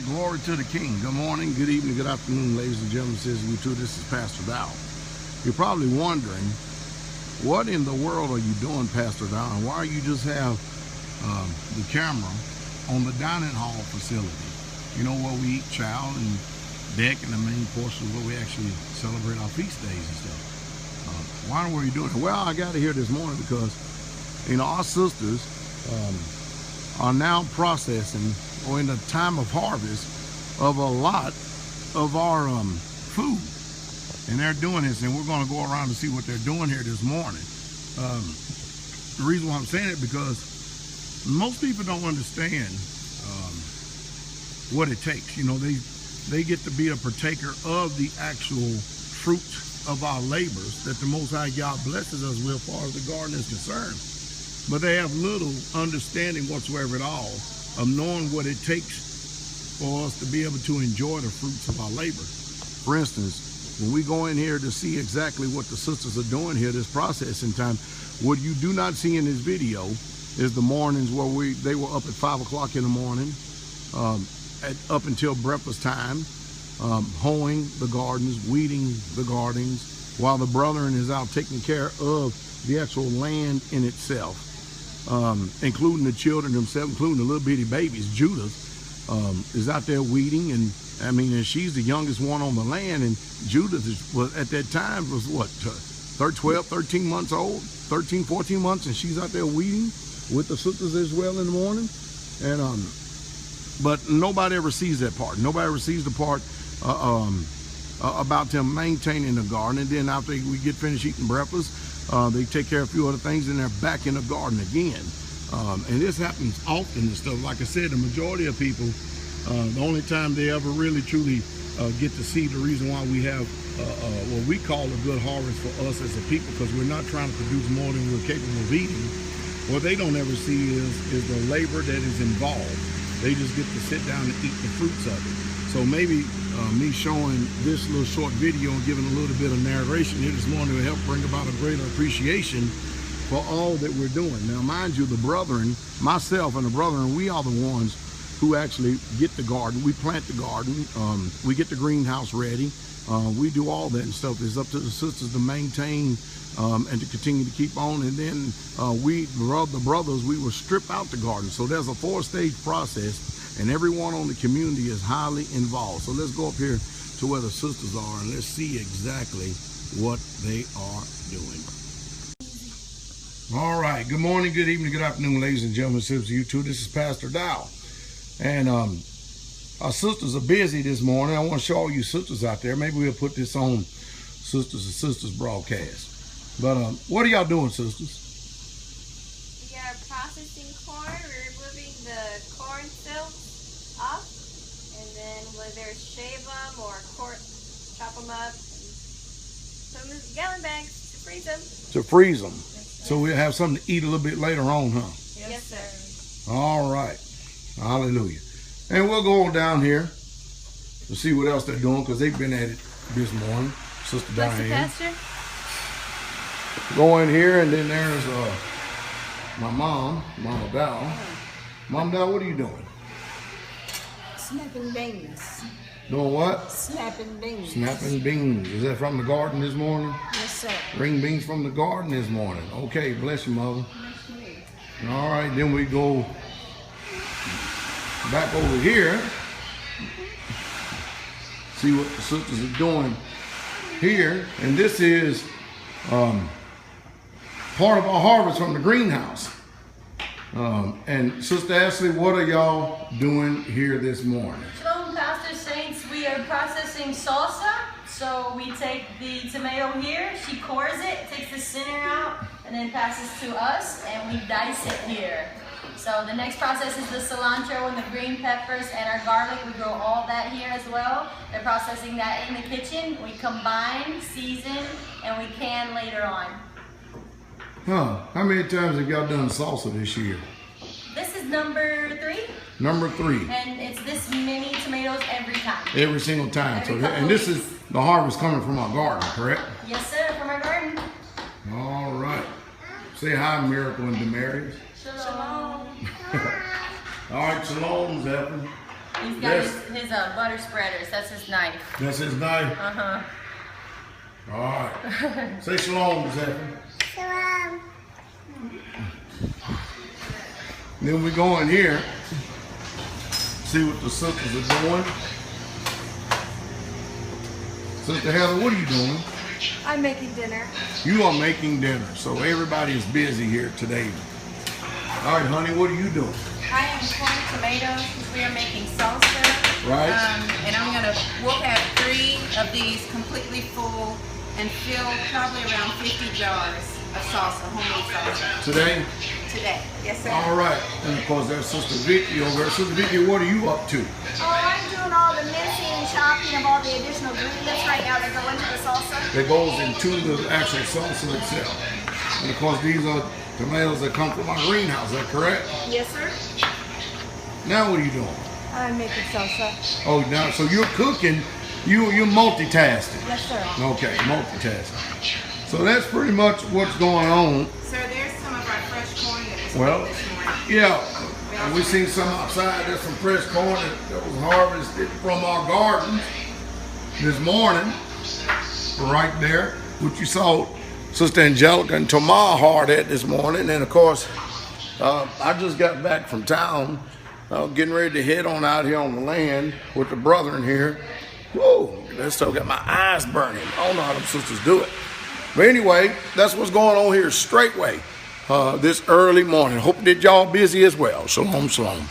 right, glory to the King. Good morning, good evening, good afternoon, ladies and gentlemen. Says you too. This is Pastor Dow. You're probably wondering, what in the world are you doing, Pastor Dow? And why you just have the camera on the dining hall facility? You know, where we eat chow and deck and the main portion where we actually celebrate our feast days and stuff. Why were you doing it? Well, I got to hear this morning because, you know, our sisters are now processing, or in the time of harvest, of a lot of our food. And they're doing this, and we're going to go around and see what they're doing here this morning. The reason why I'm saying it, because most people don't understand what it takes. You know, they get to be a partaker of the actual fruit of our labors that the Most High God blesses us with as far as the garden is concerned. But they have little understanding whatsoever at all of knowing what it takes for us to be able to enjoy the fruits of our labor. For instance, when we go in here to see exactly what the sisters are doing here, this processing time, what you do not see in this video is the mornings where they were up at 5 o'clock in the morning, up until breakfast time, hoeing the gardens, weeding the gardens, while the brethren is out taking care of the actual land in itself. Including the children themselves, including the little bitty babies. Judith is out there weeding, and I mean, and she's the youngest one on the land, and Judith was at that time was what, 12, 13 months old, 13, 14 months, and she's out there weeding with the sisters as well in the morning. And but nobody ever sees that part. Nobody ever sees the part about them maintaining the garden. And then after we get finished eating breakfast, they take care of a few other things, and they're back in the garden again. And this happens often and stuff. Like I said, the majority of people, the only time they ever really truly get to see the reason why we have what we call a good harvest for us as a people, because we're not trying to produce more than we're capable of eating. What they don't ever see is the labor that is involved. They just get to sit down and eat the fruits of it. So maybe me showing this little short video and giving a little bit of narration here this morning will help bring about a greater appreciation for all that we're doing. Now, mind you, the brethren, myself and the brethren, we are the ones who actually get the garden. We plant the garden. We get the greenhouse ready. We do all that and stuff. It's up to the sisters to maintain and to continue to keep on. And then the brothers, we will strip out the garden. So there's a 4-stage process, and everyone on the community is highly involved. So let's go up here to where the sisters are, and let's see exactly what they are doing. All right, good morning, good evening, good afternoon, ladies and gentlemen. You too. This is Pastor Dow. And our sisters are busy this morning. I want to show all you sisters out there. Maybe we'll put this on Sisters and Sisters broadcast. But what are y'all doing, sisters? We are processing corn. We're removing the corn silks off, and then whether shave them or chop them up, and put them in gallon bags to freeze them. To freeze them. So we'll have something to eat a little bit later on, huh? Yes, sir. All right. Hallelujah. And we'll go on down here to see what else they're doing, because they've been at it this morning. Sister Diane. Pastor? Go in here, and then there's my mom, Mama Dow. Mom Dow, what are you doing? Snapping beans. Doing what? Snapping beans. Snapping beans. Is that from the garden this morning? Yes, sir. Green beans from the garden this morning. Okay, bless you, Mother. All right, then we go back over here. See what the sisters are doing here. And this is part of our harvest from the greenhouse. And Sister Ashley, what are y'all doing here this morning? Shalom, Pastor Saints. We are processing salsa. So we take the tomato here, she cores it, takes the center out, and then passes to us, and we dice it here. So the next process is the cilantro and the green peppers and our garlic. We grow all that here as well. They're processing that in the kitchen. We combine, season, and we can later on. Huh, how many times have y'all done salsa this year? This is number 3. Number 3. And it's this many tomatoes every time. Every single time. Every And this is the harvest coming from our garden, correct? Yes, sir, from our garden. All right. Say hi, Miracle and Demarius. Shalom. All right, shalom, Zephyr. He's got Yes. his butter spreaders. That's his knife. That's his knife. Uh-huh. All right. Say shalom, Zephyr. Shalom. Then we go in here, see what the sisters are doing. Sister Heather, what are you doing? I'm making dinner. You are making dinner, so everybody is busy here today. All right, honey, what are you doing? I am corn tomatoes because we are making salsa. Right. And we'll have 3 of these completely full and fill probably around 50 jars of salsa, homemade salsa Today? today. Yes, sir. All right. And of course, there's Sister Vicky over there. Sister Vicky, what are you up to? Oh, I'm doing all the mincing and chopping of all the additional ingredients right now that go into the salsa. That goes into the actual salsa itself. And of course, these are tomatoes that come from my greenhouse. Is that correct? Yes, sir. Now, what are you doing? I'm making salsa. Oh, now, so you're cooking. You're multitasking. Yes, sir. Okay, multitasking. So that's pretty much what's going on. Sir, there's some of our fresh corn that is Well, this morning. yeah, and we seen some outside. There's some fresh corn that was harvested from our gardens this morning, right there, which you saw Sister Angelica and Tomar hard at this morning. And of course, I just got back from town, getting ready to head on out here on the land with the brethren here. Whoa, that still got my eyes burning. I don't know how them sisters do it. But anyway, that's what's going on here straightway this early morning. Hope that y'all busy as well. Shalom, shalom.